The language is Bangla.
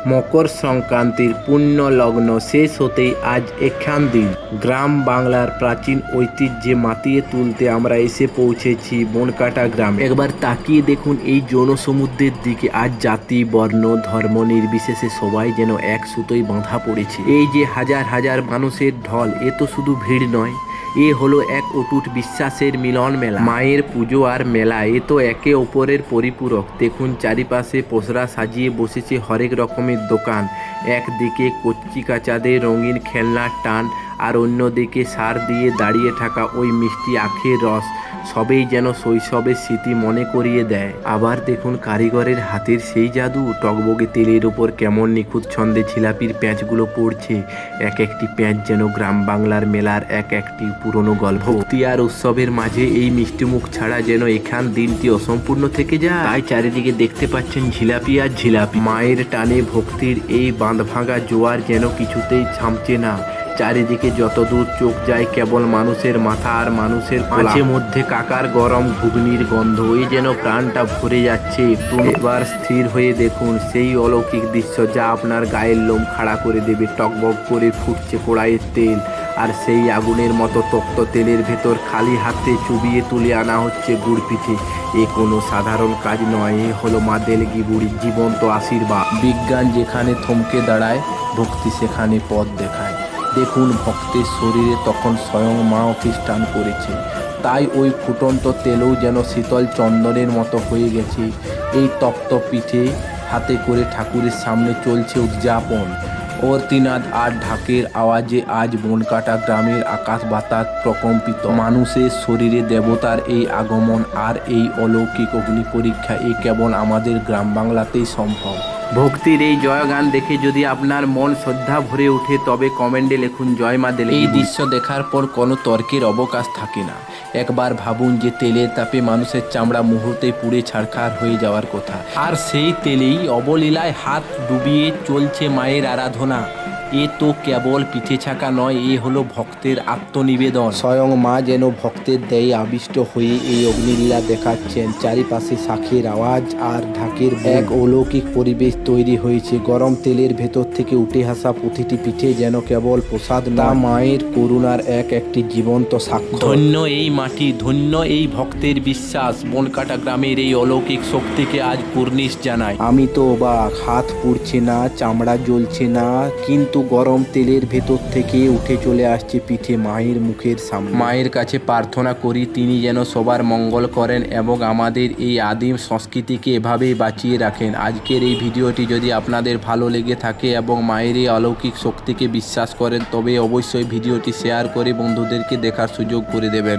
মকর সংক্রান্তির পুণ্য লগ্ন শেষ হতেই আজ এখান দিন গ্রাম বাংলার প্রাচীন ঐতিহ্যে মাতিয়ে তুলতে আমরা এসে পৌঁছেছি বনকাটা গ্রামে। একবার তাকিয়ে দেখুন এই জনসমুদ্রের দিকে। আজ জাতি বর্ণ ধর্ম নির্বিশেষে সবাই যেন এক সুতোয় বাঁধা পড়েছে। এই যে হাজার হাজার মানুষের ঢল, এ তো শুধু ভিড় নয়, এ হলো এক অটুট বিশ্বাসের মিলন মেলা। মায়ের পুজো আর মেলা, এ তো একে অপরের পরিপূরক। দেখুন চারিপাশে পসরা সাজিয়ে বসেছে হরেক রকমের দোকান। একদিকে কচি কাচাদের রঙিন খেলনার টান, আর অন্যদিকে সার দিয়ে দাঁড়িয়ে থাকা ওই মিষ্টি আখের রস। সবেই যেন শৈশবের স্মৃতি মনে করিয়ে দেয়। আবার দেখুন কারিগরের হাতের সেই জাদু। টকবগে তেলের ওপর কেমন নিখুঁত ছন্দে জিলাপির প্যাঁচগুলো পড়ছে। এক একটি প্যাঁচ যেন গ্রাম বাংলার মেলার এক একটি পুরনো গল্প। ভক্তি আর উৎসবের মাঝে এই মিষ্টিমুখ ছাড়া যেন এখান দিনটি অসম্পূর্ণ থেকে যায়। তাই চারিদিকে দেখতে পাচ্ছেন জিলাপি আর জিলাপি। মায়ের টানে ভক্তির এই বাঁধভাঙা জোয়ার যেন কিছুতেই থামছে না। চারিদিকে যতদূর চোখ যায় কেবল মানুষের মাথা আর মানুষের মাঝে মধ্যে কাকার গরম ঘুগনির গন্ধ। এই যেন প্রাণটা ভরে যাচ্ছে। একটু এবার স্থির হয়ে দেখুন সেই অলৌকিক দৃশ্য যা আপনার গায়ের লোম খাড়া করে দেবে। টকবক করে ফুটছে কড়াইয়ের তেল, আর সেই আগুনের মতো তপ্ত তেলের ভেতর খালি হাতে চুবিয়ে তুলে আনা হচ্ছে গুড় পিঠে। এ কোনো সাধারণ কাজ নয়, এ হলো মা দেলগি বুড়ির জীবন্ত আশীর্বাদ। বিজ্ঞান যেখানে থমকে দাঁড়ায়, ভক্তি সেখানে পথ দেখায়। দেখুন ভক্তের শরীরে তখন স্বয়ং মা অধিষ্ঠান করেছে, তাই ওই ফুটন্ত তেলেও যেন শীতল চন্দনের মতো হয়ে গেছে। এই তপ্ত পিঠে হাতে করে ঠাকুরের সামনে চলছে উদযাপন। অর্তিনাদ আর ঢাকের আওয়াজে আজ বনকাটা গ্রামের আকাশ বাতাস প্রকম্পিত। মানুষের শরীরে দেবতার এই আগমন আর এই অলৌকিক অগ্নি পরীক্ষা, এ কেবল আমাদের গ্রাম বাংলাতেই সম্ভব। ভক্তির এই জয়গান দেখে যদি আপনার মন শ্রদ্ধা ভরে ওঠে তবে কমেন্টে লিখুন জয় মা দেলগি। এই দৃশ্য দেখার পর কোনো তর্কের অবকাশ থাকে না। একবার ভাবুন যে তেলের তাপে মানুষের চামড়া মুহূর্তেই পুড়ে ছারখার হয়ে যাওয়ার কথা, আর সেই তেলেই অবলীলায় হাত ডুবিয়ে চলছে মায়ের আরাধনা। এ তো কেবল পিঠে ছাকা নয়, এ হলো ভক্তের আত্মনিবেদন। স্বয়ং মা যেন ভক্তের দেয় আবিষ্ট হয়ে এই অগ্নিলীলা দেখাচ্ছেন। চারিপাশে শাঁখের আওয়াজ আর ঢাকের এক অলৌকিক পরিবেশ তৈরি হয়েছে। গরম তেলের ভেতর থেকে উঠে আসা প্রতিটি পিঠে যেন কেবল প্রসাদ না, মায়ের করুণার এক একটি জীবন্ত সাক্ষ্য। ধন্য এই মাটি, ধন্য এই ভক্তের বিশ্বাস। বনকাটা গ্রামের এই অলৌকিক শক্তিকে আজ কুর্নিশ জানায়। আমি তো অবাক, হাত পুড়ছে না, চামড়া জ্বলছে না, কিন্তু গরম তেলের ভেতর থেকে উঠে চলে আসছে পিঠে মায়ের মুখের সামনে। মায়ের কাছে প্রার্থনা করি তিনি যেন সবার মঙ্গল করেন এবং আমাদের এই আদিম সংস্কৃতিকে এভাবেই বাঁচিয়ে রাখেন। আজকের এই ভিডিওটি যদি আপনাদের ভালো লেগে থাকে এবং মায়ের এই অলৌকিক শক্তিকে বিশ্বাস করেন তবে অবশ্যই ভিডিওটি শেয়ার করে বন্ধুদেরকে দেখার সুযোগ করে দেবেন।